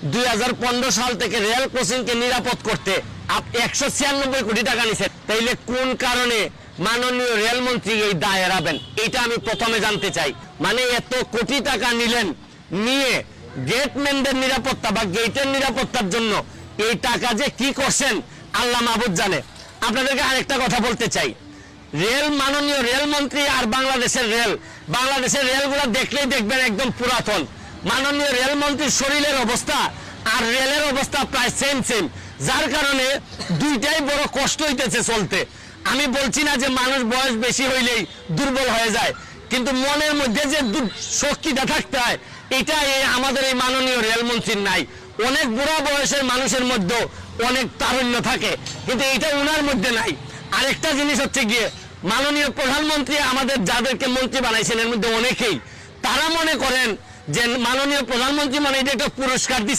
2015 সাল থেকে রেল ক্রসিংকে নিরাপদ করতে 196 কোটি টাকা নিছেন। তাইলে কোন কারণে মাননীয় রেলমন্ত্রী এই দায় এড়াবেন? এটা আমি প্রথমে জানতে চাই। মানে এত কোটি টাকা নিলেন, নিয়ে গেটম্যানদের নিরাপত্তা বা গেটের নিরাপত্তার জন্য এই টাকা যে কি করছেন আল্লাহ মাহবুব জানে। আপনাদেরকে আরেকটা কথা বলতে চাই, মাননীয় রেলমন্ত্রী আর বাংলাদেশের রেলগুলো দেখলেই দেখবেন একদম পুরাতন। মাননীয় রেলমন্ত্রীর শরীরের অবস্থা আর রেলের অবস্থা প্রায় সেম, যার কারণে দুইটাই বড় কষ্ট হইতেছে চলতে। আমি বলছি না যে মানুষ বয়স বেশি হইলেই দুর্বল হয়ে যায়, কিন্তু মনের মধ্যে যে শক্তিটা থাকতে হয় এটা আমাদের এই মাননীয় রেলমন্ত্রীর নাই। অনেক বুড়া বয়সের মানুষের মধ্যে অনেক তারুণ্য থাকে, কিন্তু এটা ওনার মধ্যে নাই। আরেকটা জিনিস হচ্ছে গিয়ে, মাননীয় প্রধানমন্ত্রী আমাদের যাদেরকে মন্ত্রী বানাইছেন এর মধ্যে অনেকেই তারা মনে করেন যে মাননীয় প্রধানমন্ত্রী মানে এটা একটা পুরস্কার দিচ্ছে।